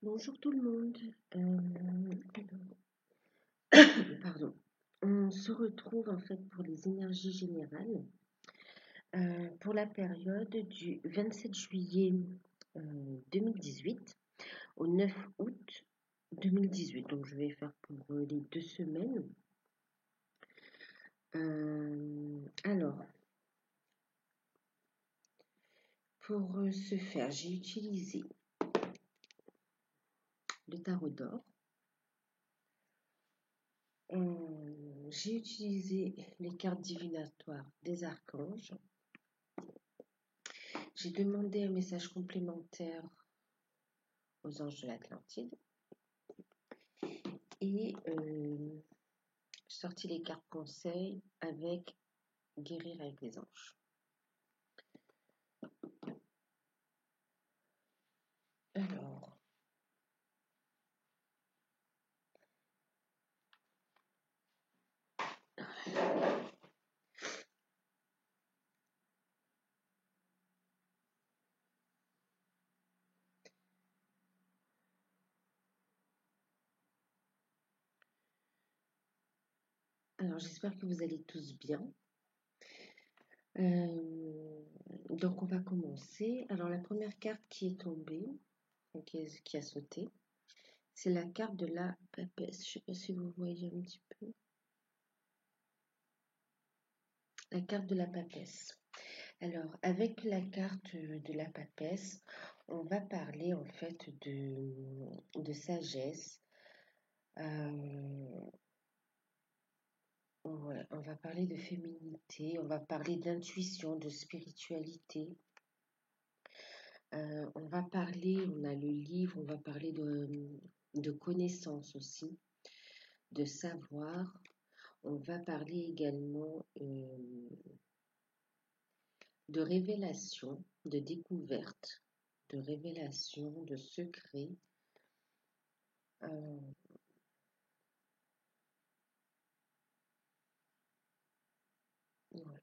Bonjour tout le monde. Pardon. On se retrouve en fait pour les énergies générales pour la période du 27 juillet 2018 au 9 août 2018. Donc je vais faire pour les 2 semaines. Alors, pour ce faire, j'ai utilisé le tarot d'or. J'ai utilisé les cartes divinatoires des archanges. J'ai demandé un message complémentaire aux anges de l'Atlantide et j'ai sorti les cartes conseils avec guérir avec les anges. Alors, j'espère que vous allez tous bien. Donc on va commencer. Alors la première carte qui est tombée, qui a sauté, c'est la carte de la papesse. Je ne sais pas si vous voyez un petit peu. La carte de la papesse. Alors, avec la carte de la papesse, on va parler en fait de sagesse. Ouais, on va parler de féminité, on va parler d'intuition, de spiritualité. On va parler, on a le livre, on va parler de connaissances aussi, de savoir. On va parler également de révélation, de découverte, de révélation, de secret. Euh, ouais.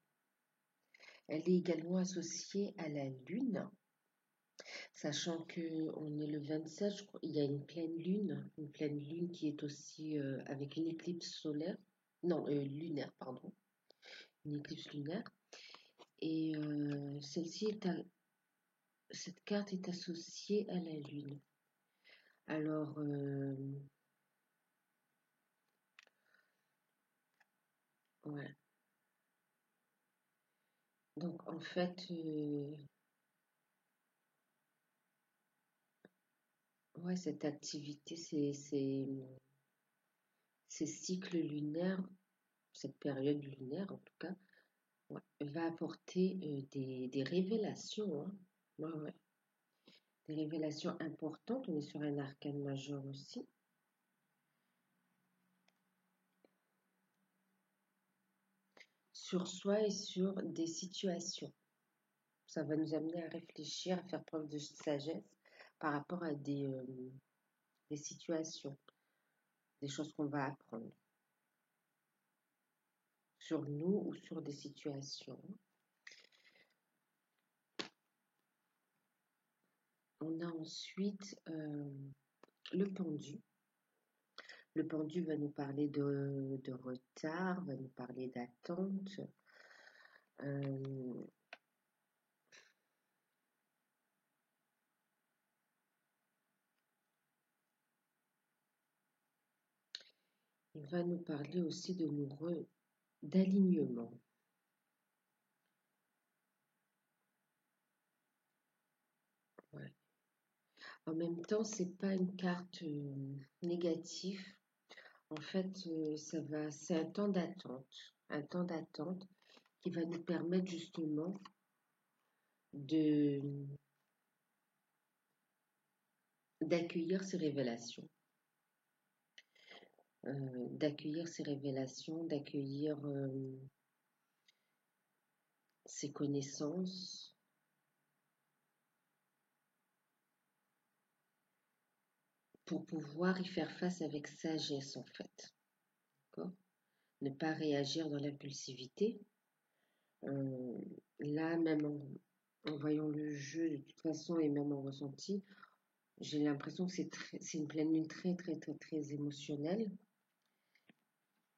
Elle est également associée à la lune, sachant que on est le 27, je crois, il y a une pleine lune qui est aussi avec une éclipse solaire, non, lunaire, pardon, une éclipse lunaire. Et cette carte est associée à la lune. Alors, ouais. Donc, en fait, ouais, cette activité, ces cycles lunaires, cette période lunaire en tout cas, ouais, va apporter des révélations, hein. Ouais, ouais. Des révélations importantes. On est sur un arcane majeur aussi. Sur soi et sur des situations. Ça va nous amener à réfléchir, à faire preuve de sagesse par rapport à des situations, des choses qu'on va apprendre sur nous ou sur des situations. On a ensuite le pendu. Le pendu va nous parler de retard, va nous parler d'attente. Il va nous parler aussi d'alignement. Ouais. En même temps, c'est pas une carte négative. En fait, c'est un temps d'attente qui va nous permettre justement de d'accueillir ces révélations, d'accueillir ces connaissances, pour pouvoir y faire face avec sagesse en fait. D'accord? Ne pas réagir dans l'impulsivité. Là, même en voyant le jeu de toute façon et même en ressenti, J'ai l'impression que c'est une pleine lune très, très, très, très émotionnelle,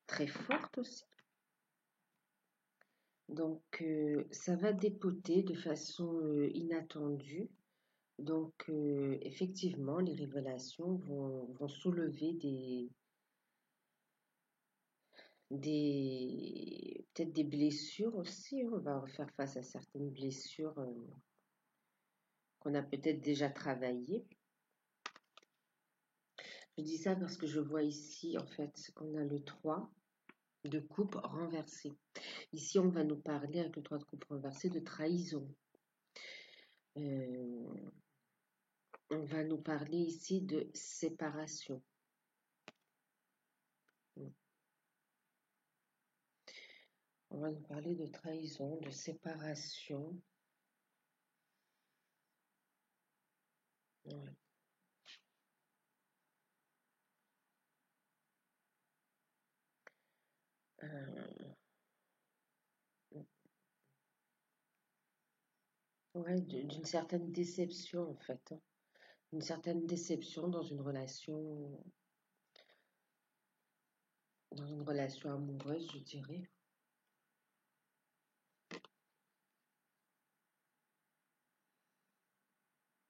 très forte aussi. Donc, ça va dépoter de façon inattendue. Donc, effectivement, les révélations vont soulever peut-être des blessures aussi. On va faire face à certaines blessures qu'on a peut-être déjà travaillées. Je dis ça parce que je vois ici, en fait, on a le 3 de coupe renversé. Ici, on va nous parler, avec le 3 de coupe renversé, de trahison. On va nous parler ici de séparation. On va nous parler de trahison, de séparation. Ouais. Ouais, d'une certaine déception en fait, hein. Une certaine déception dans une relation amoureuse, je dirais.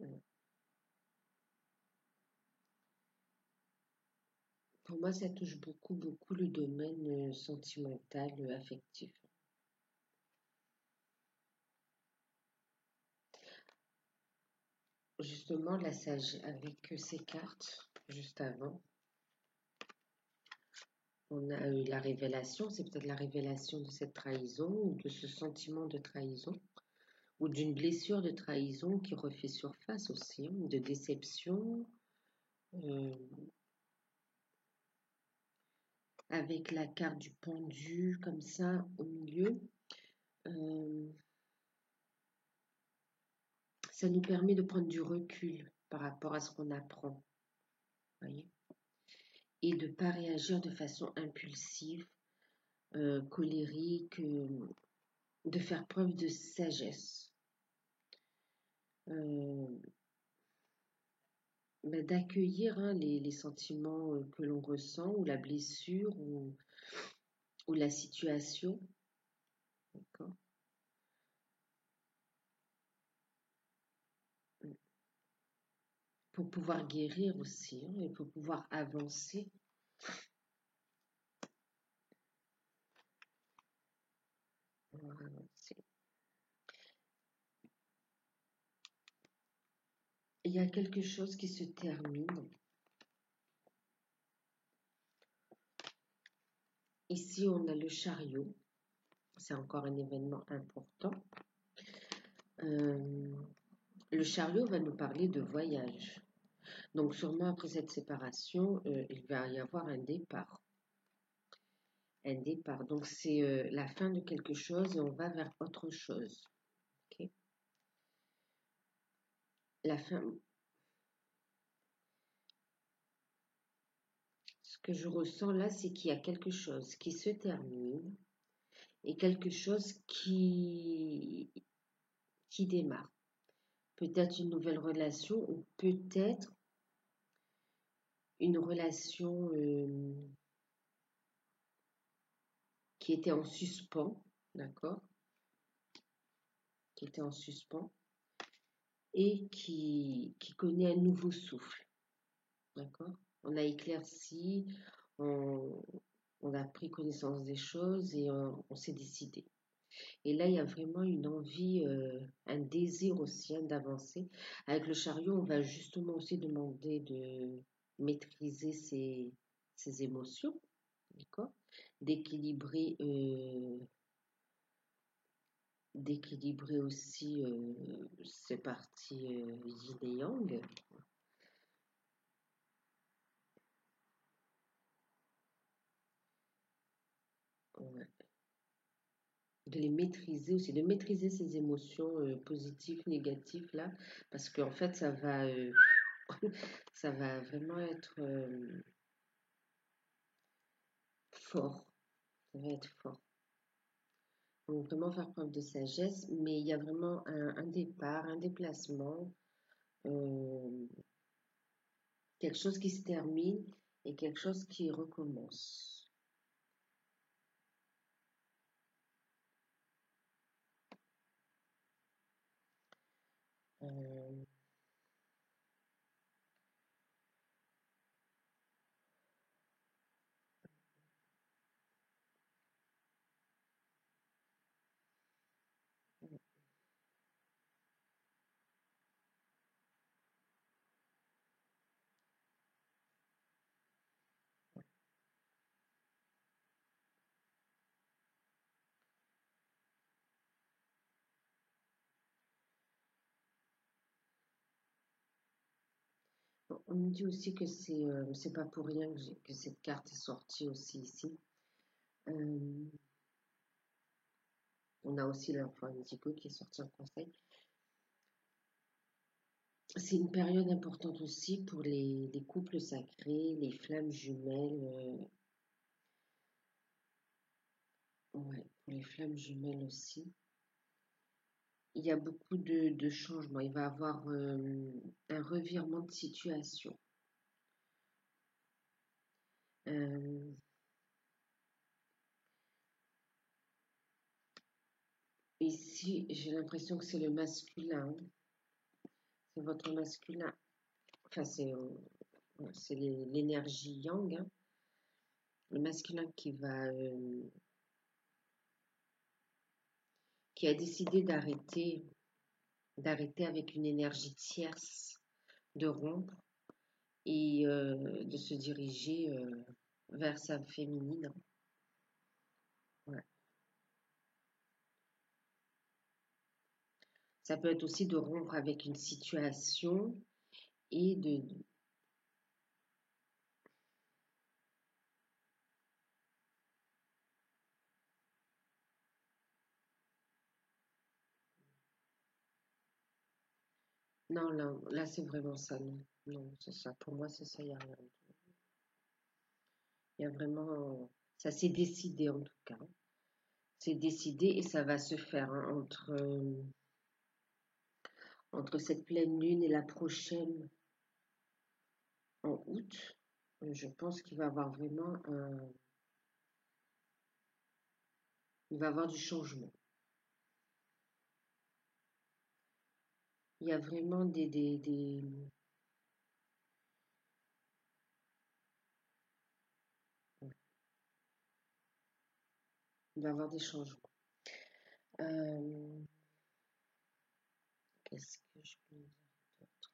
Mm. Pour moi, ça touche beaucoup, beaucoup le domaine sentimental, affectif. Justement, la sage avec ces cartes, juste avant, on a eu la révélation, c'est peut-être la révélation de cette trahison ou de ce sentiment de trahison ou d'une blessure de trahison qui refait surface aussi, hein, de déception, euh, avec la carte du pendu comme ça au milieu. euh, Ça nous permet de prendre du recul par rapport à ce qu'on apprend, voyez, et de ne pas réagir de façon impulsive, colérique, de faire preuve de sagesse, euh, d'accueillir hein, les sentiments que l'on ressent, ou la blessure, ou la situation, d'accord, pour pouvoir guérir aussi hein, et pour pouvoir avancer. Il y a quelque chose qui se termine. Ici, on a le chariot. C'est encore un événement important. Le chariot va nous parler de voyage. Donc, sûrement après cette séparation, il va y avoir un départ. Un départ. Donc, c'est la fin de quelque chose et on va vers autre chose. Okay. La fin. Ce que je ressens là, c'est qu'il y a quelque chose qui se termine et quelque chose qui démarre. Peut-être une nouvelle relation ou peut-être une relation qui était en suspens, d'accord, qui était en suspens et qui connaît un nouveau souffle, d'accord. On a éclairci, on, on a pris connaissance des choses et on s'est décidé. Et là, il y a vraiment une envie, un désir aussi hein, d'avancer. Avec le chariot, on va justement aussi demander de maîtriser ses émotions, d'accord, d'équilibrer aussi ces parties yin et yang. Ouais. De les maîtriser aussi, de maîtriser ces émotions positives, négatives là, parce qu'en fait ça va vraiment être fort, ça va être fort. Donc vraiment faire preuve de sagesse, mais il y a vraiment un départ, un déplacement. euh, quelque chose qui se termine et quelque chose qui recommence. Euh, on me dit aussi que c'est pas pour rien que cette carte est sortie aussi ici. Euh, on a aussi l'enfant indigo qui est sorti en conseil. C'est une période importante aussi pour les couples sacrés, les flammes jumelles. Ouais, pour les flammes jumelles aussi. Il y a beaucoup de changements. Il va y avoir un revirement de situation. Euh, Ici, j'ai l'impression que c'est le masculin. C'est votre masculin. Enfin, c'est l'énergie yang, hein. Le masculin qui a décidé d'arrêter avec une énergie tierce, de rompre et de se diriger vers sa féminine. Ouais. Ça peut être aussi de rompre avec une situation et de... Non, là c'est vraiment ça, non. Non, c'est ça. Pour moi, c'est ça, il n'y a rien. Il y a vraiment... Ça s'est décidé en tout cas. C'est décidé et ça va se faire hein, entre cette pleine lune et la prochaine en août. Je pense qu'il va y avoir vraiment il va y avoir du changement. Il y a vraiment il va y avoir des changements. Euh, Qu'est-ce que je peux dire d'autre?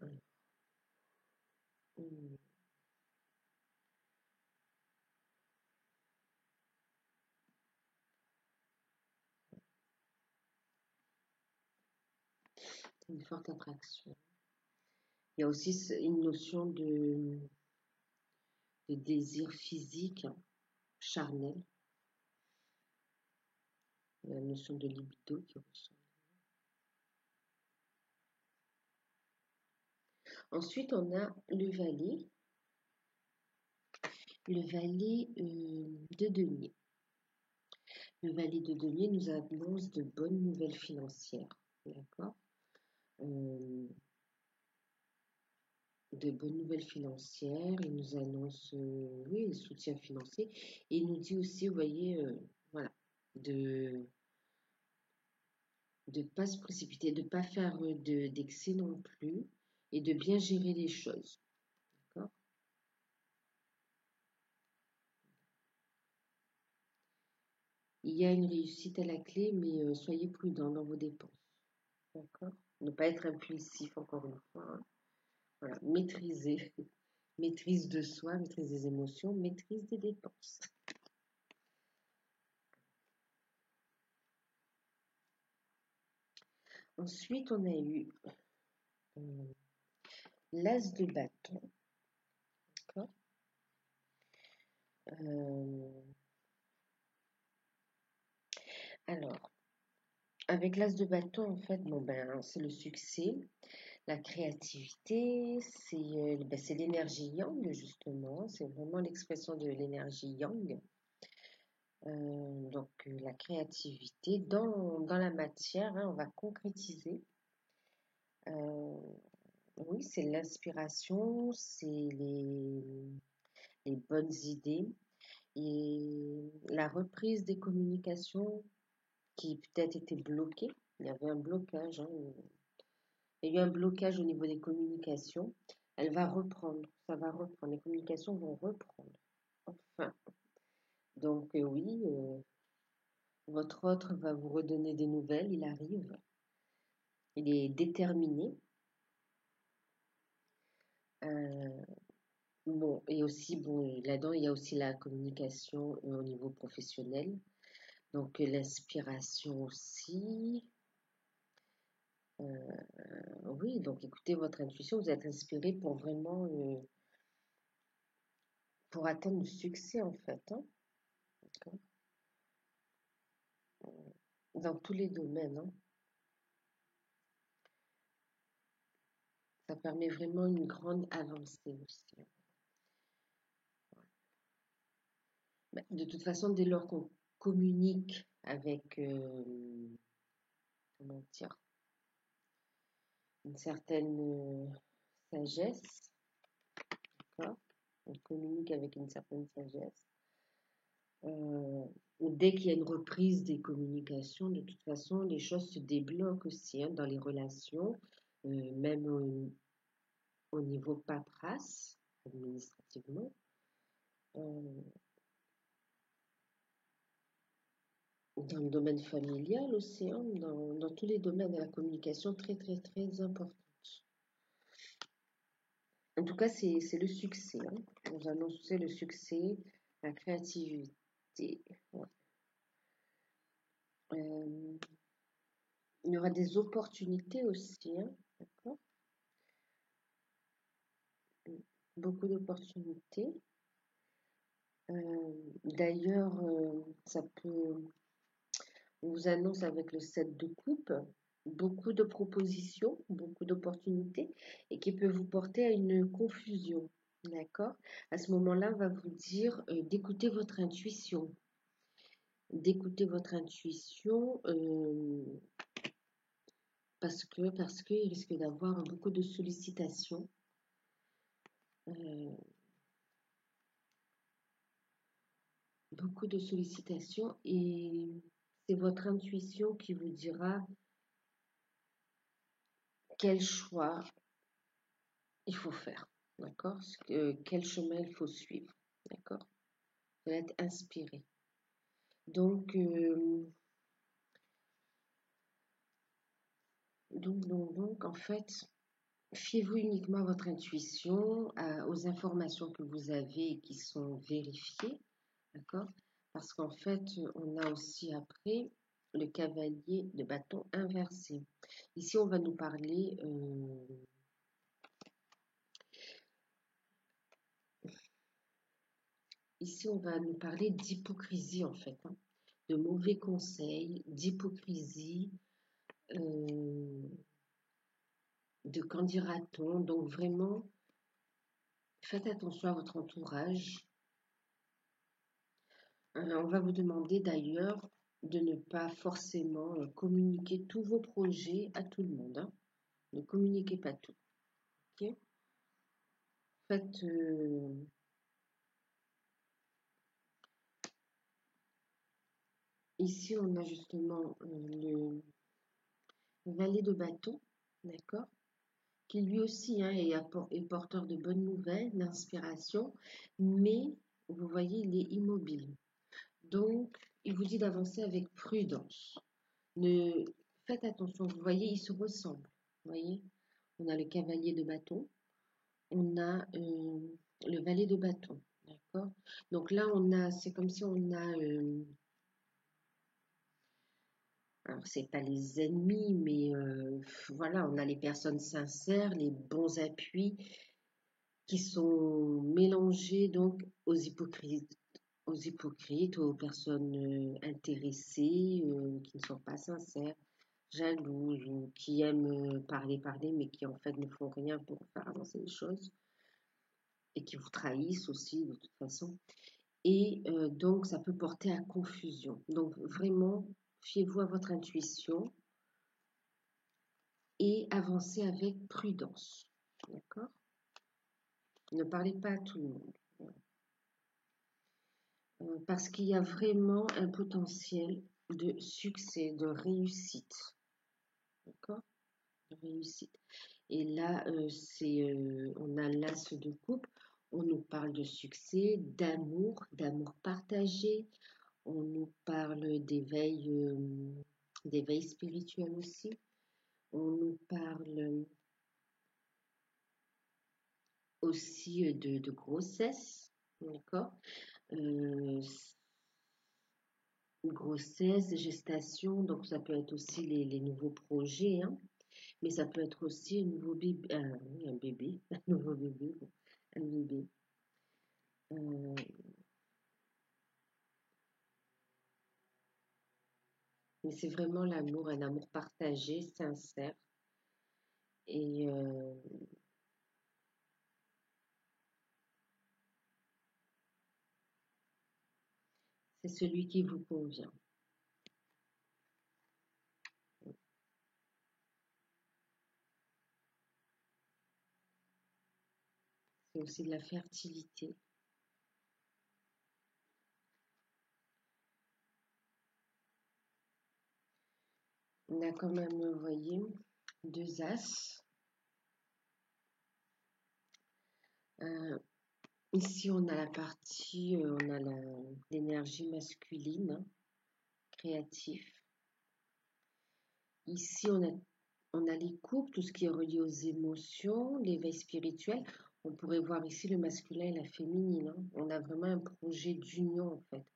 Alors, hmm, une forte attraction. Il y a aussi une notion de désir physique, hein, charnel. Il y a la notion de libido qui ressort. Ensuite, on a le valet de denier. Le valet de denier nous annonce de bonnes nouvelles financières, d'accord? Euh, de bonnes nouvelles financières, il nous annonce, oui, le soutien financier, et il nous dit aussi, vous voyez, voilà, de ne pas se précipiter, de ne pas faire d'excès non plus, et de bien gérer les choses, d'accord? Il y a une réussite à la clé, mais soyez prudent dans vos dépenses, d'accord? Ne pas être impulsif, encore une fois, hein. Voilà, maîtriser, maîtrise de soi, maîtrise des émotions, maîtrise des dépenses. Ensuite, on a eu euh, l'as de bâton, d'accord. Euh, alors, avec l'as de bâton, en fait, bon, ben, c'est le succès, la créativité, c'est l'énergie yang, justement, c'est vraiment l'expression de l'énergie yang. Donc, la créativité dans la matière, hein, on va concrétiser. Euh, Oui, c'est l'inspiration, c'est les bonnes idées et la reprise des communications qui peut-être étaient bloquées. Il y avait un blocage, hein. Il y a eu un blocage au niveau des communications. Elle va reprendre, ça va reprendre, les communications vont reprendre. Enfin, donc oui, votre autre va vous redonner des nouvelles, il arrive, il est déterminé. Euh, bon, et aussi, bon, là-dedans, il y a aussi la communication au niveau professionnel. Donc l'inspiration aussi. Oui, donc écoutez votre intuition, vous êtes inspiré pour vraiment, pour atteindre le succès en fait, hein, d'accord. Dans tous les domaines, hein. Ça permet vraiment une grande avancée aussi, hein. Bah, de toute façon, dès lors qu'on communique avec, comment dire, une certaine sagesse, d'accord, on communique avec une certaine sagesse. Euh, Dès qu'il y a une reprise des communications, de toute façon, les choses se débloquent aussi, hein, dans les relations, même au niveau paperasse, administrativement. Euh, Dans le domaine familial aussi, hein, dans tous les domaines de la communication, très, très, très importante. En tout cas, c'est le succès, hein. Vous annoncez le succès, la créativité. Ouais. Euh, il y aura des opportunités aussi, hein, d'accord? Beaucoup d'opportunités. D'ailleurs, ça peut, on vous annonce avec le 7 de coupe beaucoup de propositions, beaucoup d'opportunités et qui peut vous porter à une confusion. D'accord? À ce moment-là, on va vous dire d'écouter votre intuition. D'écouter votre intuition parce qu'il risque d'avoir beaucoup de sollicitations. euh, Beaucoup de sollicitations et c'est votre intuition qui vous dira quel choix il faut faire, d'accord? Quel chemin il faut suivre, d'accord? Vous allez être inspiré. Donc, en fait, fiez-vous uniquement à votre intuition, aux informations que vous avez et qui sont vérifiées, d'accord? Parce qu'en fait, on a aussi après le cavalier de bâton inversé. Ici, on va nous parler ici, on va nous parler d'hypocrisie en fait, hein, de mauvais conseils, d'hypocrisie, euh, de qu'en dira-t-on. Donc vraiment, faites attention à votre entourage. On va vous demander d'ailleurs de ne pas forcément communiquer tous vos projets à tout le monde, hein. Ne communiquez pas tout. Ok. Faites, ici, on a justement le valet de bâton, d'accord? Qui lui aussi, hein, est porteur de bonnes nouvelles, d'inspiration, mais vous voyez, il est immobile. Donc, il vous dit d'avancer avec prudence. Ne faites attention, vous voyez, ils se ressemblent. Vous voyez, on a le cavalier de bâton, on a le valet de bâton, d'accord? Donc là, c'est comme si on a, alors c'est pas les ennemis, mais voilà, on a les personnes sincères, les bons appuis qui sont mélangés donc aux hypocrites, aux personnes intéressées, qui ne sont pas sincères, jalouses ou qui aiment parler, parler, mais qui en fait ne font rien pour faire avancer les choses et qui vous trahissent aussi de toute façon. Et donc ça peut porter à confusion. Donc vraiment, fiez-vous à votre intuition et avancez avec prudence. D'accord? Ne parlez pas à tout le monde. Parce qu'il y a vraiment un potentiel de succès, de réussite. D'accord? De réussite. Et là, on a l'as de coupe. On nous parle de succès, d'amour partagé. On nous parle d'éveil spirituel aussi. On nous parle aussi de grossesse, d'accord? Euh, Grossesse, gestation, donc ça peut être aussi les nouveaux projets, hein, mais ça peut être aussi un nouveau bébé, oui, un bébé, un nouveau bébé, bon, un bébé. Euh, mais c'est vraiment l'amour, un amour partagé, sincère, et c'est celui qui vous convient. C'est aussi de la fertilité. On a quand même, vous voyez, deux as. Euh, Ici, on a la partie, on a l'énergie masculine, hein, créatif. Ici, on a les couples, tout ce qui est relié aux émotions, l'éveil spirituel. On pourrait voir ici le masculin et la féminine, hein. On a vraiment un projet d'union, en fait.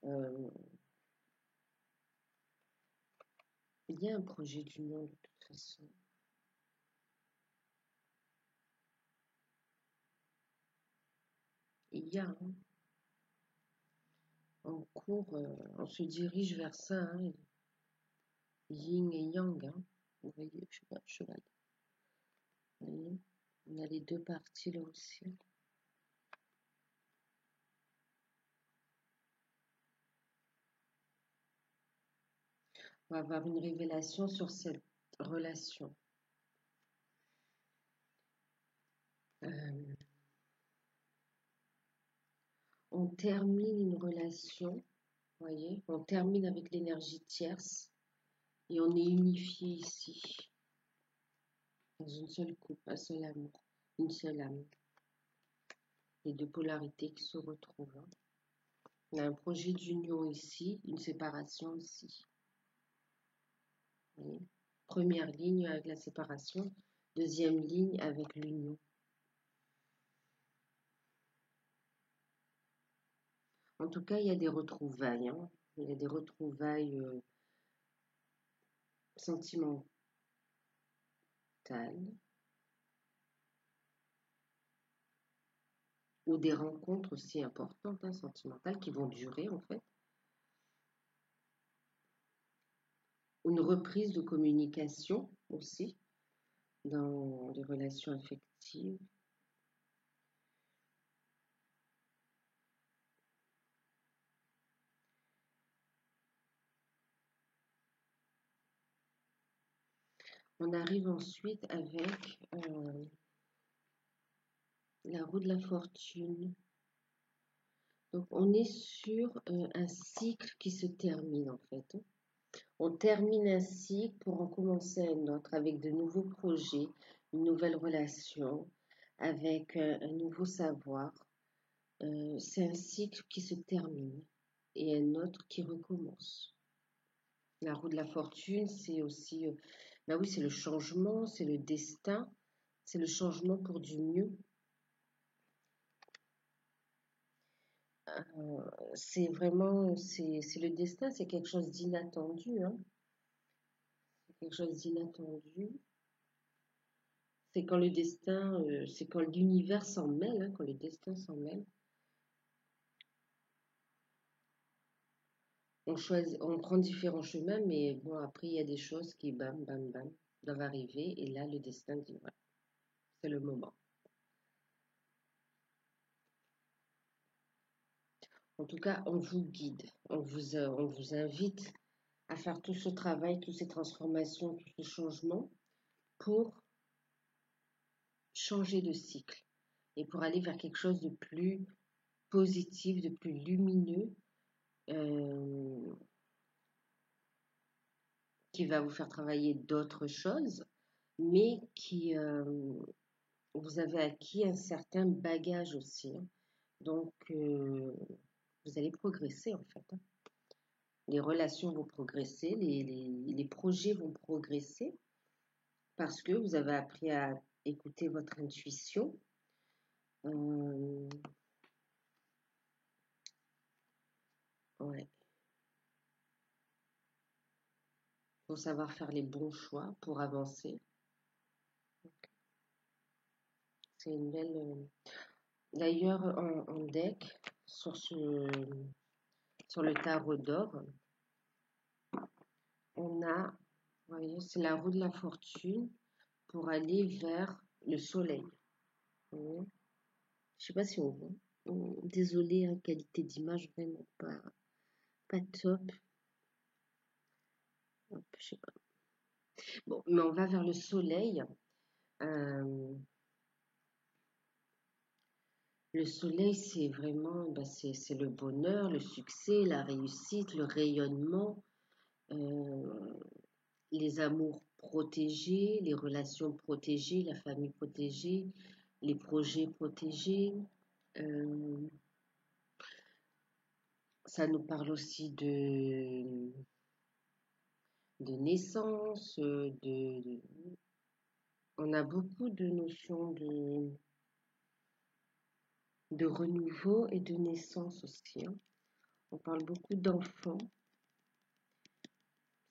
Euh, il y a un projet d'union, de toute façon. Il y a, hein, en cours, on se dirige vers ça, hein, yin et yang, hein. Vous voyez, cheval. Vous voyez, on a les deux parties là aussi. On va avoir une révélation sur cette relation. Euh, on termine une relation, vous voyez, on termine avec l'énergie tierce et on est unifié ici, dans une seule coupe, un seul amour, une seule âme. Les deux polarités qui se retrouvent, hein. On a un projet d'union ici, une séparation ici. Vous voyez, première ligne avec la séparation, deuxième ligne avec l'union. En tout cas, il y a des retrouvailles, hein. Il y a des retrouvailles sentimentales ou des rencontres aussi importantes, hein, sentimentales, qui vont durer en fait. Une reprise de communication aussi dans les relations affectives. On arrive ensuite avec la roue de la fortune. Donc on est sur un cycle qui se termine en fait. On termine un cycle pour en commencer un autre avec de nouveaux projets, une nouvelle relation, avec un nouveau savoir. C'est un cycle qui se termine et un autre qui recommence. La roue de la fortune, c'est aussi, bah oui, c'est le changement, c'est le destin, c'est le changement pour du mieux. C'est vraiment, c'est le destin, c'est quelque chose d'inattendu, hein. C'est quelque chose d'inattendu. C'est quand le destin, c'est quand l'univers s'en mêle, hein, quand le destin s'en mêle. On choisit, on prend différents chemins, mais bon, après, il y a des choses qui, bam, bam, bam, doivent arriver. Et là, le destin dit, voilà, c'est le moment. En tout cas, on vous guide, on vous invite à faire tout ce travail, toutes ces transformations, tous ces changements pour changer de cycle et pour aller vers quelque chose de plus positif, de plus lumineux, euh, qui va vous faire travailler d'autres choses, mais qui vous avez acquis un certain bagage aussi, hein. Donc, vous allez progresser en fait, hein. Les relations vont progresser, les projets vont progresser parce que vous avez appris à écouter votre intuition. Euh, ouais, faut savoir faire les bons choix pour avancer. C'est une belle. D'ailleurs, en deck, sur le tarot d'or, on a, vous voyez, c'est la roue de la fortune pour aller vers le soleil. Vous voyez. Je sais pas si on voit. Désolée, hein, qualité d'image vraiment pas top. Hop, je sais pas. Bon, mais on va vers le soleil. Euh, le soleil, c'est vraiment, bah, c'est le bonheur, le succès, la réussite, le rayonnement, euh, les amours protégés, les relations protégées, la famille protégée, les projets protégés. Euh, Ça nous parle aussi de naissance, on a beaucoup de notions de renouveau et de naissance aussi, hein. On parle beaucoup d'enfants.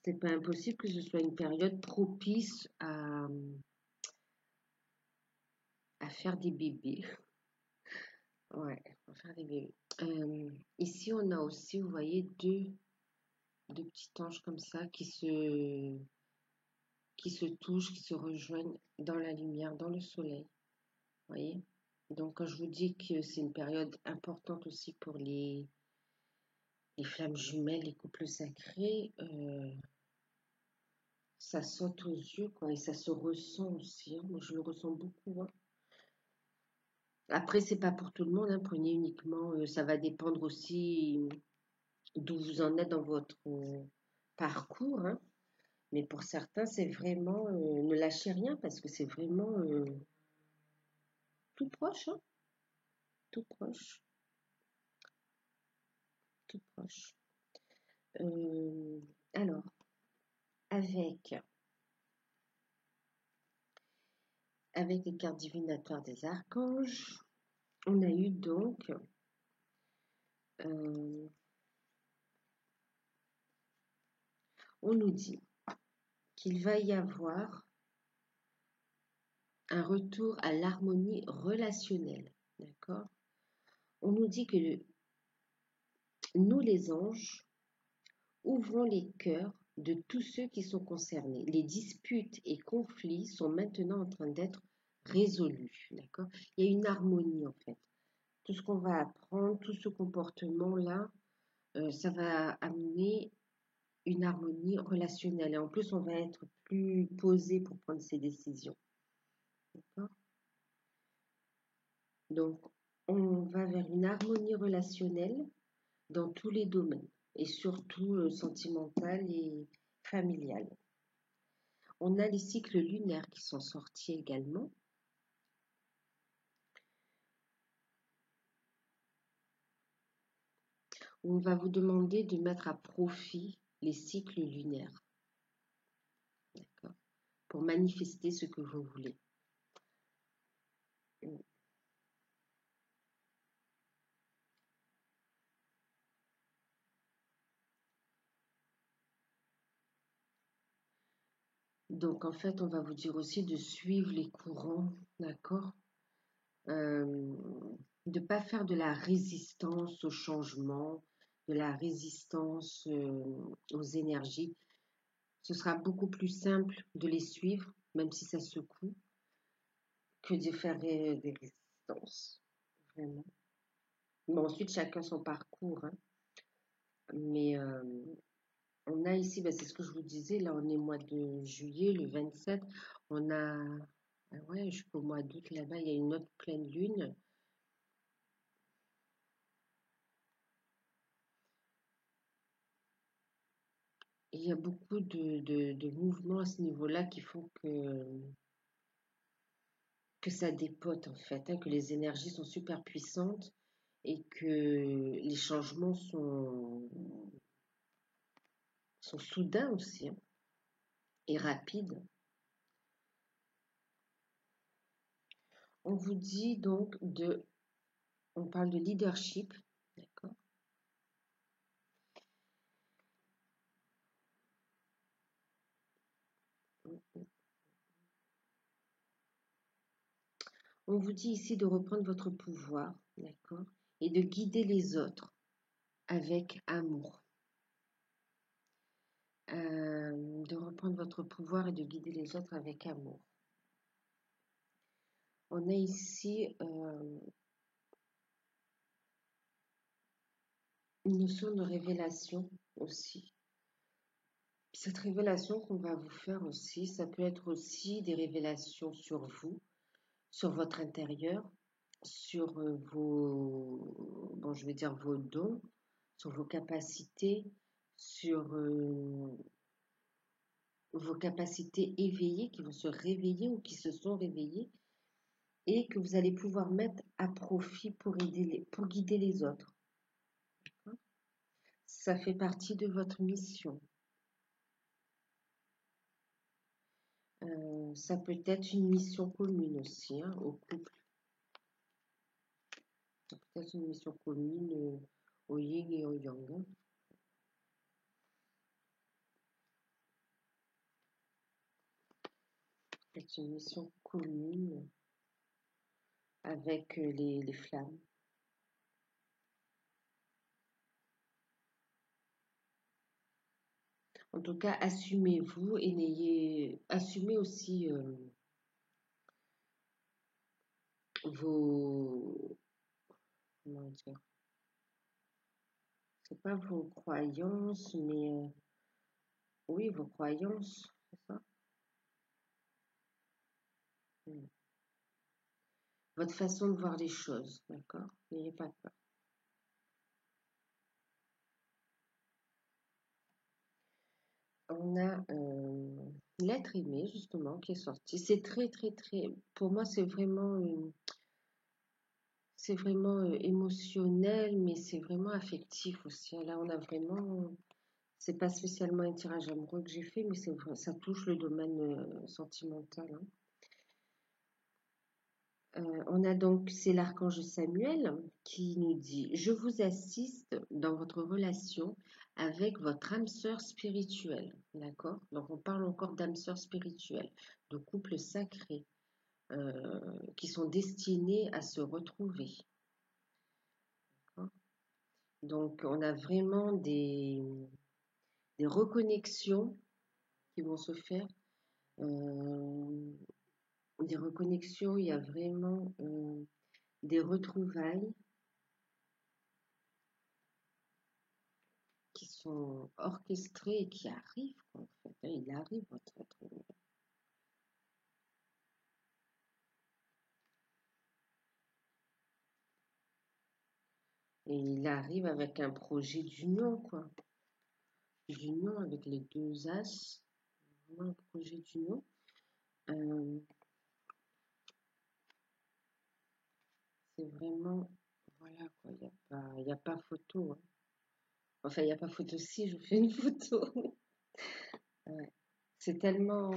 C'est pas impossible que ce soit une période propice à faire des bébés. Ouais, à faire des bébés. Ici, on a aussi, vous voyez, deux petits anges comme ça qui se touchent, qui se rejoignent dans la lumière, dans le soleil. Vous voyez? Donc, quand je vous dis que c'est une période importante aussi pour les flammes jumelles, les couples sacrés, ça saute aux yeux, quoi, et ça se ressent aussi, hein. Moi, je le ressens beaucoup, hein. Après, c'est pas pour tout le monde, hein. Prenez uniquement, ça va dépendre aussi d'où vous en êtes dans votre parcours, hein. Mais pour certains, c'est vraiment, ne lâchez rien parce que c'est vraiment tout proche, hein, tout proche, tout proche. Euh, alors, avec, avec les cartes divinatoires des archanges, on a eu donc on nous dit qu'il va y avoir un retour à l'harmonie relationnelle. D'accord? On nous dit que nous, les anges, ouvrons les cœurs de tous ceux qui sont concernés. Les disputes et conflits sont maintenant en train d'être résolus. D'accord? Il y a une harmonie en fait. Tout ce qu'on va apprendre, tout ce comportement-là, ça va amener une harmonie relationnelle. Et en plus, on va être plus posé pour prendre ses décisions. D'accord? Donc, on va vers une harmonie relationnelle dans tous les domaines, et surtout sentimental et familial. On a les cycles lunaires qui sont sortis également. On va vous demander de mettre à profit les cycles lunaires, d'accord, pour manifester ce que vous voulez. Donc en fait, on va vous dire aussi de suivre les courants, d'accord, de ne pas faire de la résistance au changement, de la résistance aux énergies. Ce sera beaucoup plus simple de les suivre, même si ça secoue, que de faire des résistances, vraiment. Mais ensuite, chacun son parcours, hein. Mais on a ici, ben, c'est ce que je vous disais, là on est mois de juillet, le 27, on a Ah ouais, jusqu'au mois d'août, là-bas, il y a une autre pleine lune. Il y a beaucoup de mouvements à ce niveau-là qui font que ça dépote en fait, hein, que les énergies sont super puissantes et que les changements sont soudains aussi, hein, et rapides. On vous dit donc on parle de leadership, d'accord? On vous dit ici de reprendre votre pouvoir, d'accord? Et de guider les autres avec amour. De reprendre votre pouvoir et de guider les autres avec amour. On a ici une notion de révélation aussi. Cette révélation qu'on va vous faire aussi, ça peut être aussi des révélations sur vous, sur votre intérieur, sur bon, je vais dire vos dons, sur vos capacités, sur vos capacités éveillées qui vont se réveiller ou qui se sont réveillées et que vous allez pouvoir mettre à profit pour guider les autres. Ça fait partie de votre mission. Ça peut être une mission commune aussi, hein, au couple. Ça peut être une mission commune au yin et au yang, hein. C'est une mission commune avec les flammes. En tout cas, assumez-vous et assumez aussi vos, comment dire, c'est pas vos croyances, mais oui, vos croyances, c'est ça? Mm. Votre façon de voir les choses, d'accord? N'ayez pas peur. On a l'être aimé, justement, qui est sorti. C'est très, très, très, pour moi, c'est vraiment émotionnel, mais c'est vraiment affectif aussi, hein. Là, on a vraiment, c'est pas spécialement un tirage amoureux que j'ai fait, mais c'est vrai, ça touche le domaine sentimental, hein. On a donc, c'est l'archange Samuel qui nous dit, je vous assiste dans votre relation avec votre âme sœur spirituelle, d'accord? Donc on parle encore d'âme sœur spirituelle, de couples sacrés qui sont destinés à se retrouver, d'accord? Donc on a vraiment des reconnexions qui vont se faire, euh, des reconnexions, il y a vraiment des retrouvailles qui sont orchestrés et qui arrivent, quoi, en fait, hein. Il arrive, votre être humain. Et il arrive avec un projet d'union, quoi. D'union avec les deux as. Vraiment un projet d'union. Euh, c'est vraiment. Voilà, quoi. Il y a pas photo, hein. Enfin, il n'y a pas photo si, je fais une photo. Ouais. C'est tellement.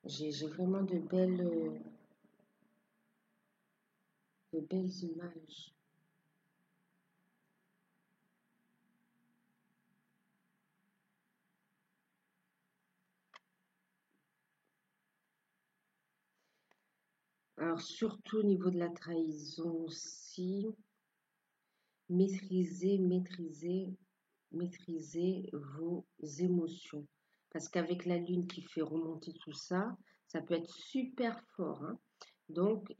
J'ai vraiment de belles images. Alors, surtout au niveau de la trahison aussi, maîtriser vos émotions. Parce qu'avec la lune qui fait remonter tout ça, ça peut être super fort, hein. Donc,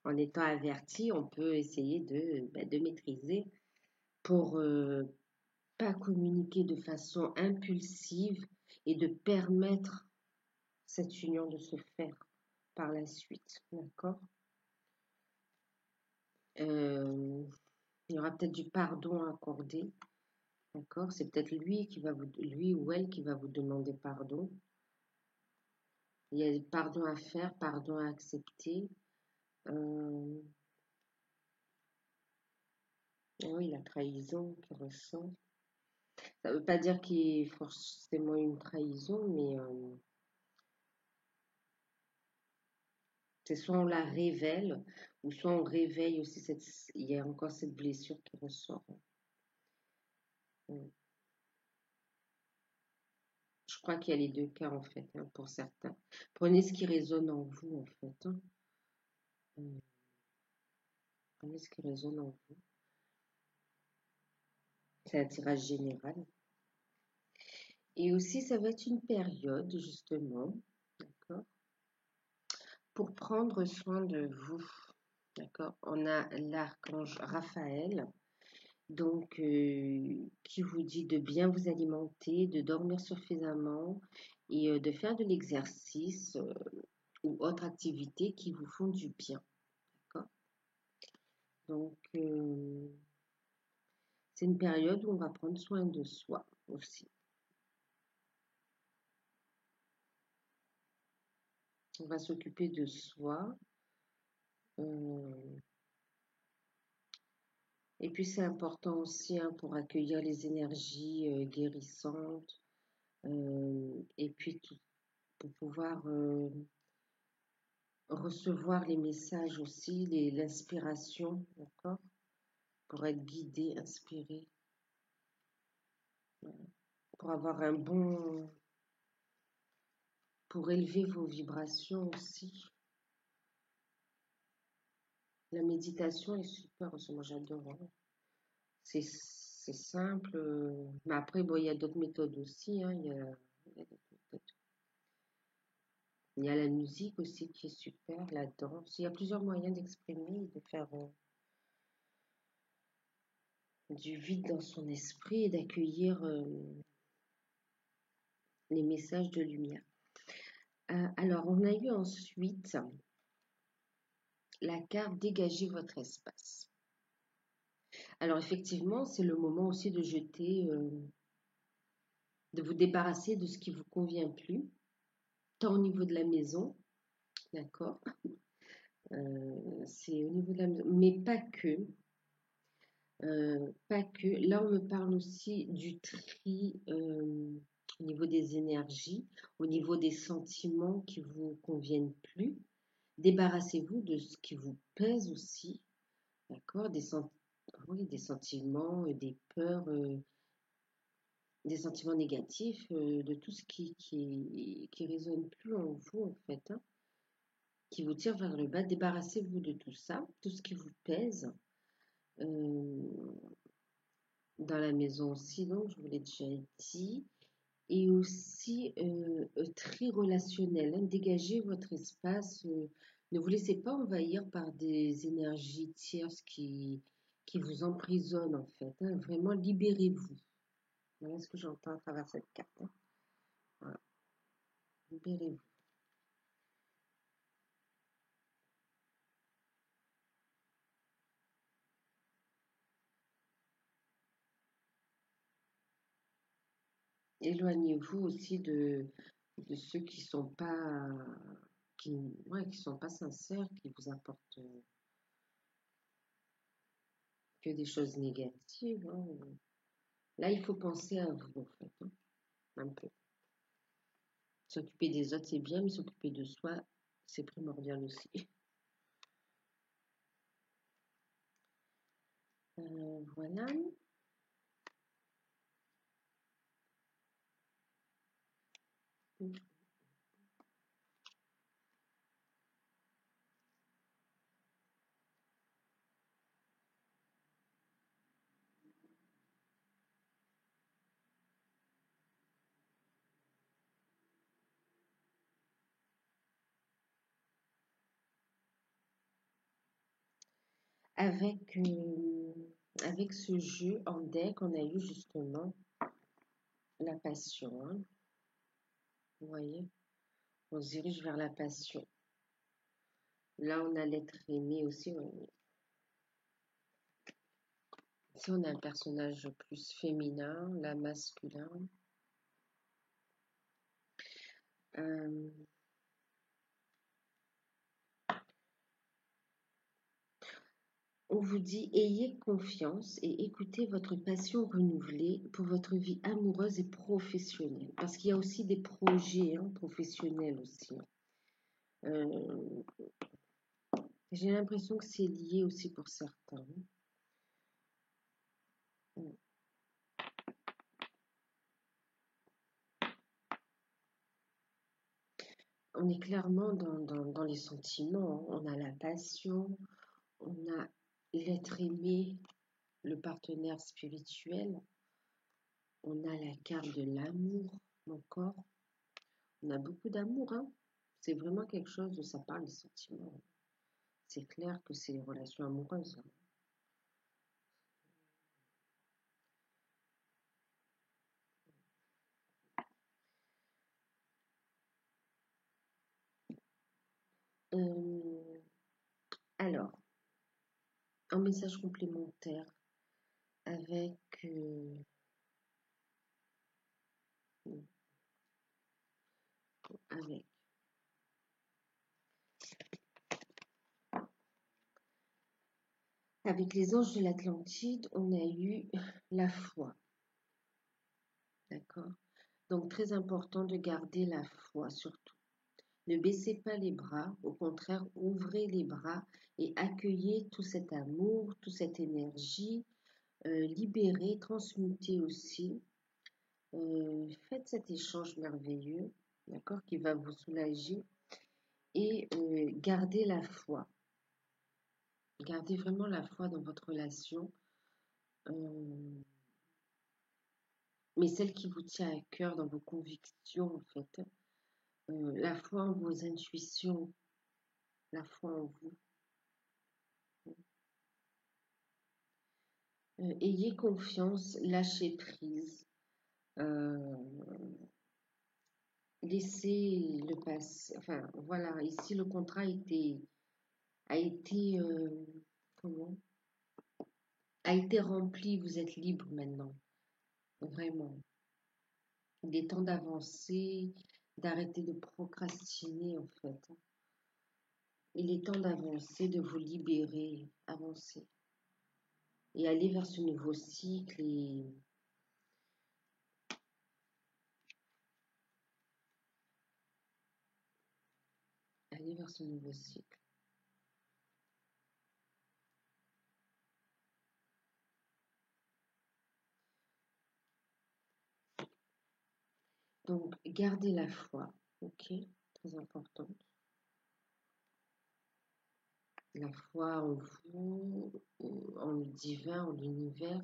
en étant averti, on peut essayer de maîtriser pour pas communiquer de façon impulsive et de permettre cette union de se faire par la suite, d'accord? Il y aura peut-être du pardon à accorder, d'accord? C'est peut-être lui ou elle qui va vous demander pardon. Il y a des pardons à faire, pardon à accepter. Euh, oui, la trahison qui ressent. Ça ne veut pas dire qu'il y ait forcément une trahison, mais c'est soit on la révèle, ou soit on réveille aussi il y a encore cette blessure qui ressort. Je crois qu'il y a les deux cas en fait, hein, pour certains. Prenez ce qui résonne en vous en fait, hein. Prenez ce qui résonne en vous. C'est un tirage général. Et aussi, ça va être une période, justement, d'accord, pour prendre soin de vous. D'accord? On a l'archange Raphaël, donc qui vous dit de bien vous alimenter, de dormir suffisamment et de faire de l'exercice ou autre activité qui vous font du bien. D'accord? Donc, c'est une période où on va prendre soin de soi aussi. On va s'occuper de soi. Et puis c'est important aussi, hein, pour accueillir les énergies guérissantes et puis pour pouvoir recevoir les messages aussi, l'inspiration, d'accord? Pour être guidé, inspiré, pour avoir pour élever vos vibrations aussi. La méditation est super, moi j'adore, hein. C'est simple, mais après, bon, il y a d'autres méthodes aussi, hein, il y a d'autres méthodes. Il y a la musique aussi qui est super, la danse. Il y a plusieurs moyens d'exprimer et de faire du vide dans son esprit et d'accueillir les messages de lumière. Alors, on a eu ensuite la carte Dégagez votre espace. Alors, effectivement, c'est le moment aussi de jeter, de vous débarrasser de ce qui ne vous convient plus, tant au niveau de la maison, d'accord? C'est au niveau de la maison, mais pas que. Pas que. Là, on me parle aussi du tri au niveau des énergies, au niveau des sentiments qui vous conviennent plus. Débarrassez-vous de ce qui vous pèse aussi, d'accord? Oui, des sentiments, des peurs, des sentiments négatifs, de tout ce qui résonne plus en vous, en fait, hein, qui vous tire vers le bas. Débarrassez-vous de tout ça, tout ce qui vous pèse. Dans la maison aussi, donc je vous l'ai déjà dit. Et aussi très relationnel, hein. Dégagez votre espace. Ne vous laissez pas envahir par des énergies tierces qui vous emprisonnent en fait, hein. Vraiment, libérez-vous. Voilà ce que j'entends à travers cette carte, hein. Voilà. Libérez-vous. Éloignez-vous aussi de ceux qui sont pas ouais, qui sont pas sincères, qui vous apportent que des choses négatives, hein. Là, il faut penser à vous, en fait, hein, un peu. S'occuper des autres, c'est bien, mais s'occuper de soi, c'est primordial aussi. Voilà. Avec avec ce jeu en deck, on a eu justement la passion. Hein. Vous voyez, on se dirige vers la passion. Là, on a l'être aimé aussi. Ici, on a un personnage plus féminin, là, masculin. On vous dit, ayez confiance et écoutez votre passion renouvelée pour votre vie amoureuse et professionnelle. Parce qu'il y a aussi des projets professionnels aussi. J'ai l'impression que c'est lié aussi pour certains. On est clairement dans les sentiments. On a la passion, on a l'être aimé, le partenaire spirituel, on a la carte de l'amour encore. On a beaucoup d'amour. Hein. C'est vraiment quelque chose de ça parle des sentiments. C'est clair que c'est les relations amoureuses. Alors, un message complémentaire avec avec les anges de l'Atlantide, on a eu la foi. D'accord? Donc, très important de garder la foi surtout. Ne baissez pas les bras, au contraire, ouvrez les bras et accueillez tout cet amour, toute cette énergie, libérez, transmutez aussi. Faites cet échange merveilleux, d'accord, qui va vous soulager et gardez la foi. Gardez vraiment la foi dans votre relation, mais celle qui vous tient à cœur dans vos convictions, en fait. La foi en vos intuitions, la foi en vous. Ayez confiance, lâchez prise. Laissez le passé. Enfin, voilà, ici le contrat a été comment? A été rempli, vous êtes libre maintenant. Vraiment. Il est temps d'avancer, d'arrêter de procrastiner en fait. Il est temps d'avancer, de vous libérer, avancer. Et aller vers ce nouveau cycle et aller vers ce nouveau cycle. Donc, gardez la foi, ok? Très importante. La foi en vous, en le divin, en l'univers,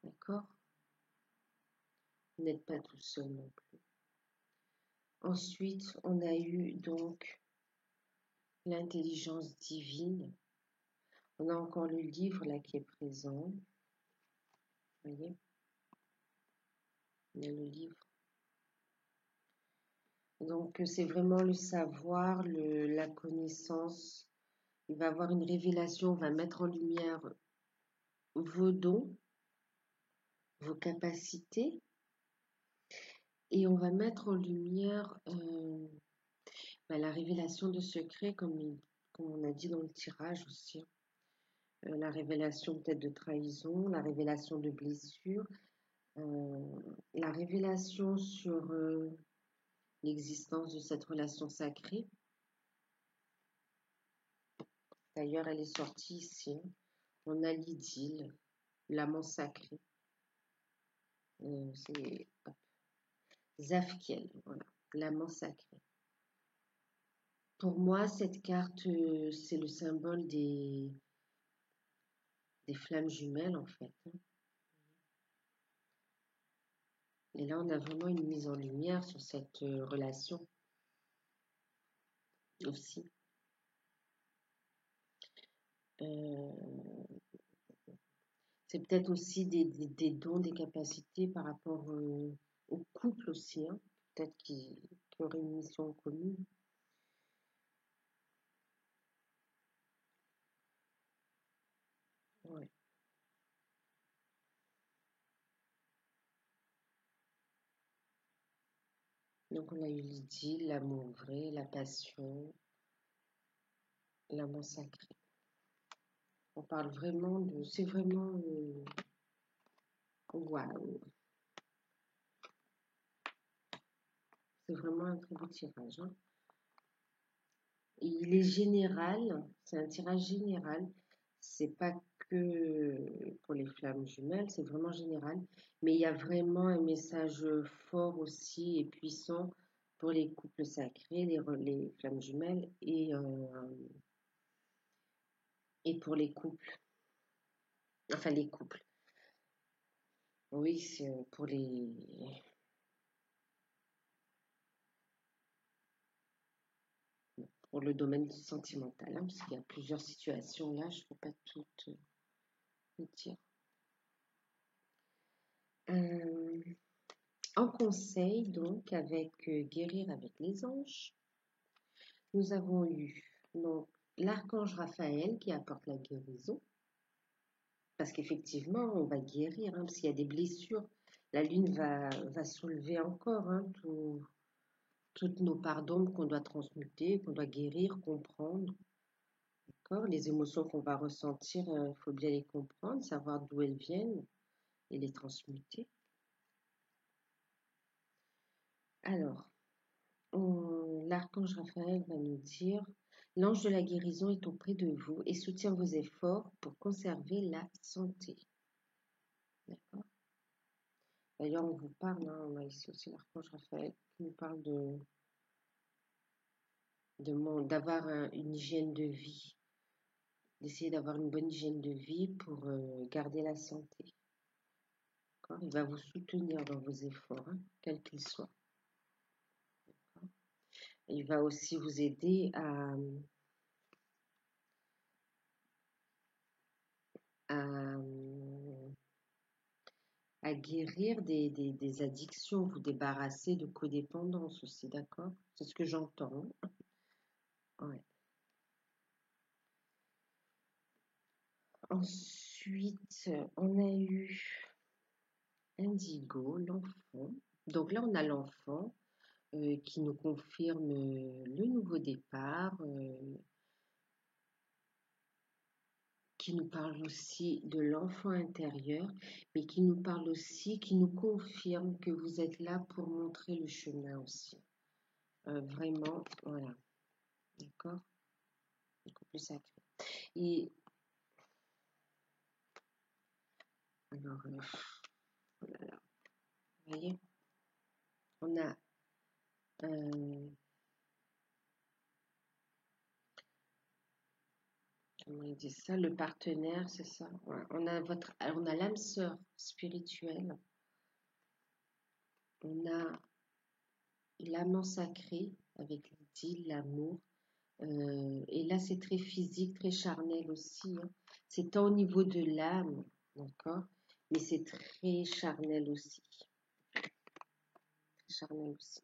d'accord? Vous n'êtes pas tout seul non plus. Ensuite, on a eu donc l'intelligence divine. On a encore le livre là qui est présent. Vous voyez? Il y a le livre. Donc, c'est vraiment le savoir, la connaissance. Il va avoir une révélation, on va mettre en lumière vos dons, vos capacités. Et on va mettre en lumière la révélation de secrets, comme on a dit dans le tirage aussi. La révélation peut-être de trahison, la révélation de blessures, la révélation sur l'existence de cette relation sacrée. D'ailleurs, elle est sortie ici. On a l'idylle, l'amant sacré. C'est Zafkiel, voilà, l'amant sacré. Pour moi, cette carte, c'est le symbole des flammes jumelles, en fait. Et là, on a vraiment une mise en lumière sur cette relation aussi. C'est peut-être aussi des dons, des capacités par rapport au couple aussi, hein. Peut-être qu'il y aurait une mission commune. Ouais. Donc on a eu l'idylle, l'amour vrai, la passion, l'amour sacré. On parle vraiment de... C'est vraiment... Waouh! C'est vraiment un très beau tirage, hein. Et il est général, c'est un tirage général. C'est pas que pour les flammes jumelles, c'est vraiment général. Mais il y a vraiment un message fort aussi et puissant pour les couples sacrés, les flammes jumelles et pour les couples. Enfin, les couples. Oui, c'est pour le domaine sentimental, hein, parce qu'il y a plusieurs situations là, je ne peux pas toutes vous dire. Euh, En conseil, donc, avec Guérir avec les anges, nous avons eu donc l'archange Raphaël qui apporte la guérison, parce qu'effectivement, on va guérir, hein, parce qu'il y a des blessures. La lune va soulever encore hein, toutes nos parts d'ombre qu'on doit transmuter, qu'on doit guérir, comprendre. D'accord. Les émotions qu'on va ressentir, il faut bien les comprendre, savoir d'où elles viennent et les transmuter. Alors, l'archange Raphaël va nous dire, l'ange de la guérison est auprès de vous et soutient vos efforts pour conserver la santé. D'accord. D'ailleurs, on vous parle, hein, on a ici aussi l'archange Raphaël qui nous parle d'avoir une hygiène de vie, d'essayer d'avoir une bonne hygiène de vie pour garder la santé. D'accord. Il va vous soutenir dans vos efforts, hein, quels qu'ils soient. Il va aussi vous aider à, à guérir des addictions, vous débarrasser de codépendance aussi, d'accord? C'est ce que j'entends. Ouais. Ensuite, on a eu Indigo, l'enfant. Donc là, on a l'enfant qui nous confirme le nouveau départ, qui nous parle aussi de l'enfant intérieur, mais qui nous parle aussi, qui nous confirme que vous êtes là pour montrer le chemin aussi. Vraiment, voilà, d'accord? Beaucoup plus sacré. Et alors, oh là là, vous voyez, on a comment il dit ça, le partenaire, c'est ça. Ouais. On a l'âme sœur spirituelle, on a l'amant sacré avec l'idylle, l'amour. Et là, c'est très physique, très charnel aussi, hein. C'est tant au niveau de l'âme, d'accord, mais c'est très charnel aussi. Très charnel aussi.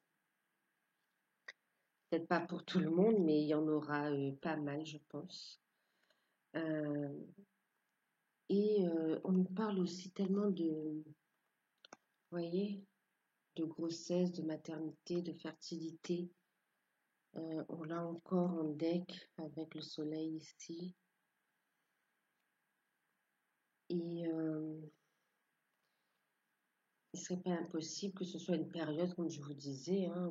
Peut-être pas pour tout le monde, mais il y en aura pas mal, je pense. Euh, on nous parle aussi tellement vous voyez, de grossesse, de maternité, de fertilité. On l'a encore en deck avec le soleil ici. Et il ne serait pas impossible que ce soit une période, comme je vous disais, hein,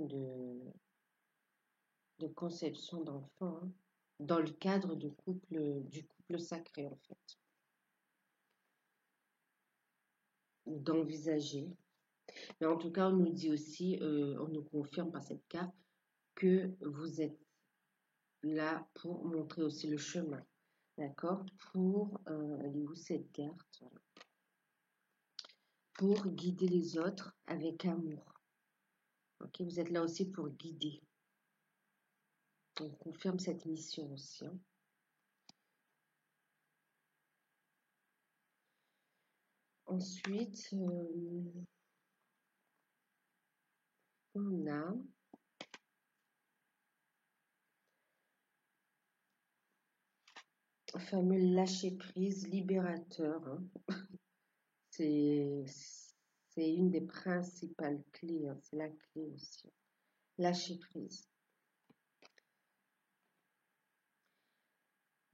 de conception d'enfants, hein, dans le cadre du couple sacré, en fait, ou d'envisager. Mais en tout cas, on nous dit aussi, on nous confirme par cette carte que vous êtes là pour montrer aussi le chemin, d'accord? Elle est où cette carte? Voilà. Pour guider les autres avec amour. Ok, vous êtes là aussi pour guider. On confirme cette mission aussi, hein. Ensuite, on a le fameux lâcher-prise libérateur. Hein. C'est une des principales clés. Hein. C'est la clé aussi. Lâcher-prise.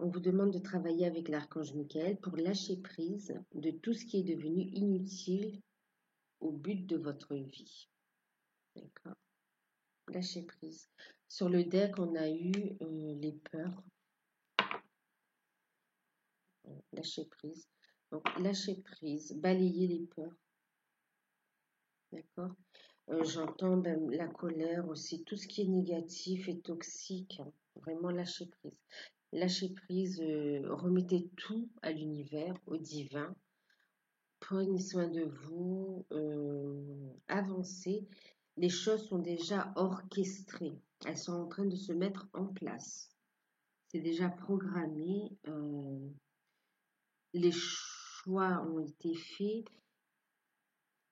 On vous demande de travailler avec l'archange Michael pour lâcher prise de tout ce qui est devenu inutile au but de votre vie. D'accord? Lâcher prise. Sur le deck, on a eu les peurs. Lâcher prise. Donc, lâcher prise, balayer les peurs. D'accord? J'entends la colère aussi, tout ce qui est négatif et toxique. Hein. Vraiment lâcher prise. Lâcher prise, remettez tout à l'univers, au divin. Prenez soin de vous, avancez. Les choses sont déjà orchestrées. Elles sont en train de se mettre en place. C'est déjà programmé. Les choix ont été faits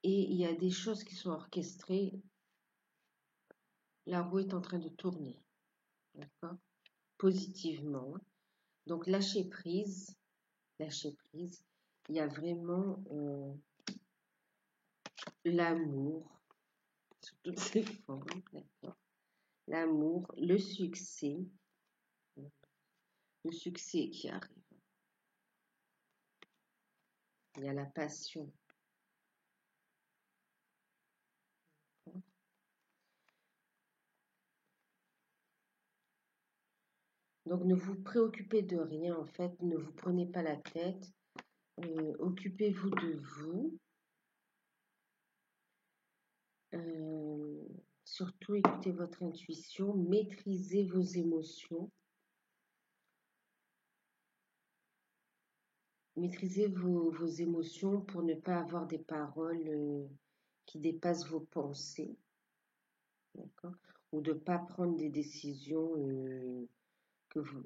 et il y a des choses qui sont orchestrées. La roue est en train de tourner. D'accord? Positivement. Donc, lâcher prise. Lâcher prise. Il y a vraiment l'amour sous toutes ses formes. D'accord? L'amour, le succès qui arrive. Il y a la passion. Donc ne vous préoccupez de rien en fait, ne vous prenez pas la tête, occupez-vous de vous. Surtout écoutez votre intuition, maîtrisez vos émotions. Maîtrisez vos émotions pour ne pas avoir des paroles qui dépassent vos pensées. D'accord? Ou de ne pas prendre des décisions que vous...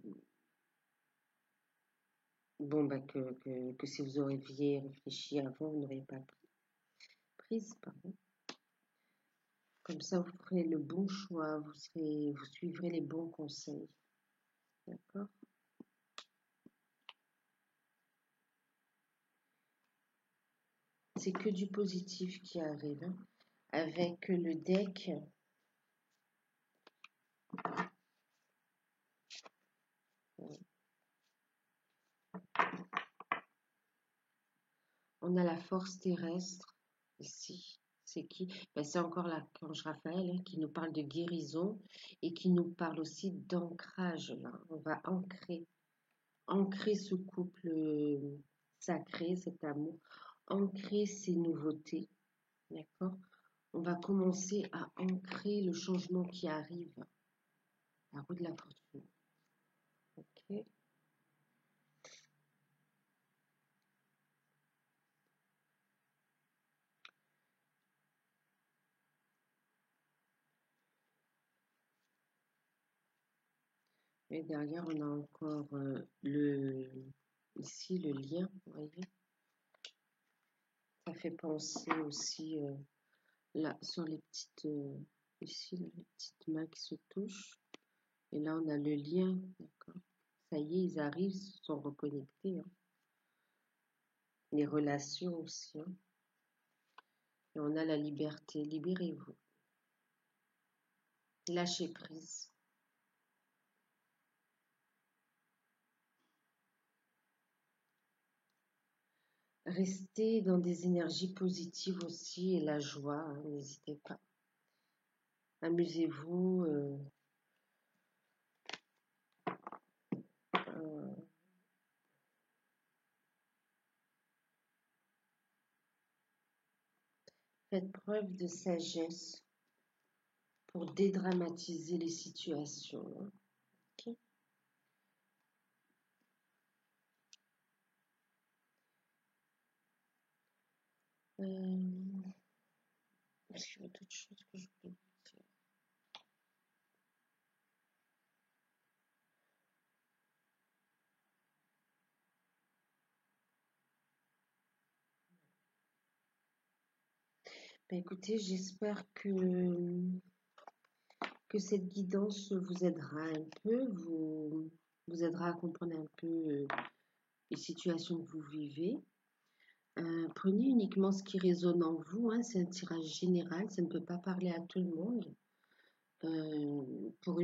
Bon, bah, que si vous auriez réfléchi avant, vous n'auriez pas prise. Pardon. Comme ça, vous ferez le bon choix, vous suivrez les bons conseils. D'accord? C'est que du positif qui arrive. Hein. Avec le deck, on a la force terrestre ici. C'est qui? Ben, c'est encore l'archange Raphaël hein, qui nous parle de guérison et qui nous parle aussi d'ancrage. On va ancrer ce couple sacré, cet amour, ancrer ces nouveautés. D'accord? On va commencer à ancrer le changement qui arrive. La roue de la fortune. Ok. Et derrière, on a encore ici le lien, vous voyez. Ça fait penser aussi là sur les petites ici les petites mains qui se touchent. Et là, on a le lien, d'accord. Ça y est, ils arrivent, ils se sont reconnectés. Hein. Les relations aussi. Hein. Et on a la liberté. Libérez-vous. Lâchez prise. Restez dans des énergies positives aussi et la joie, hein, n'hésitez pas. Amusez-vous. Faites preuve de sagesse pour dédramatiser les situations. Hein. Okay. Est-ce qu'il y a d'autres choses que je voulais dire? Ben, écoutez, j'espère que cette guidance vous aidera un peu, vous aidera à comprendre un peu les situations que vous vivez. Prenez uniquement ce qui résonne en vous, hein, c'est un tirage général, ça ne peut pas parler à tout le monde. Euh, pour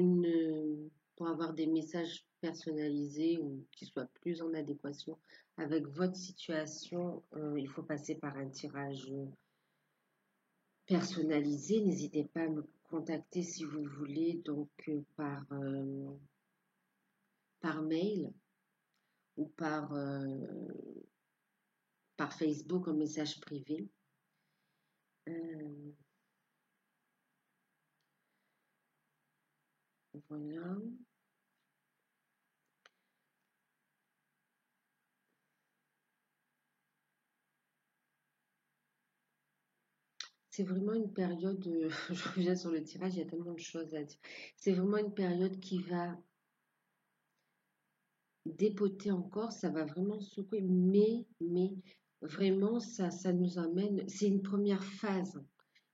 pour avoir des messages personnalisés ou qui soient plus en adéquation avec votre situation, il faut passer par un tirage personnalisé. N'hésitez pas à me contacter si vous voulez, donc par mail ou par Facebook en message privé. Euh, voilà. C'est vraiment une période, je reviens sur le tirage, il y a tellement de choses à dire. C'est vraiment une période qui va dépoter encore, ça va vraiment secouer, mais vraiment, ça nous emmène, c'est une première phase.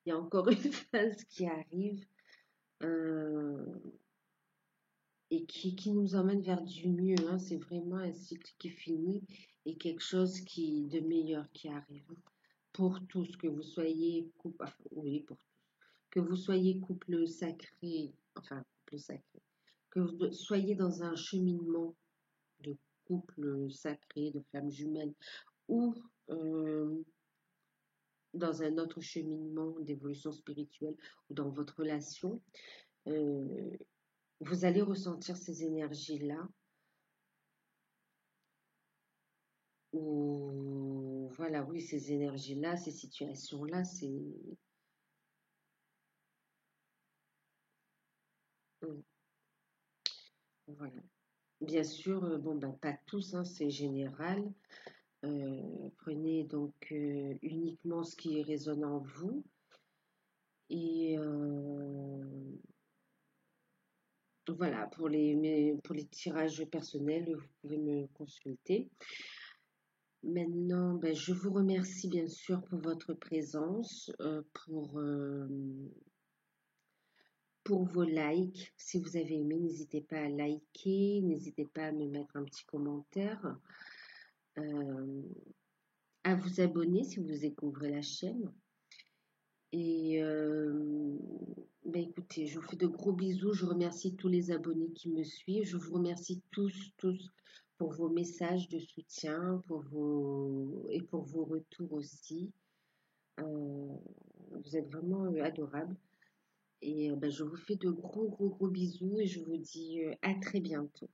Il y a encore une phase qui arrive euh, et qui nous emmène vers du mieux, hein. C'est vraiment un cycle qui finit et quelque chose de meilleur qui arrive. Pour tous, que vous soyez couple, enfin, oui, pour tous, que vous soyez couple sacré, enfin, couple sacré, que vous soyez dans un cheminement de couple sacré, de flamme jumelle, ou euh, dans un autre cheminement d'évolution spirituelle, ou dans votre relation, euh, vous allez ressentir ces énergies-là, ou voilà, oui, ces énergies-là, ces situations-là, voilà. Bien sûr, bon, ben, pas tous, hein, c'est général. Prenez donc uniquement ce qui résonne en vous et voilà, pour les tirages personnels, vous pouvez me consulter. Maintenant, ben, je vous remercie bien sûr pour votre présence, pour vos likes. Si vous avez aimé, n'hésitez pas à liker, n'hésitez pas à me mettre un petit commentaire, euh, à vous abonner si vous découvrez la chaîne. Et ben écoutez, je vous fais de gros bisous. Je remercie tous les abonnés qui me suivent. Je vous remercie tous pour vos messages de soutien, et pour vos retours aussi. Euh, vous êtes vraiment adorables. Et ben, je vous fais de gros bisous et je vous dis à très bientôt.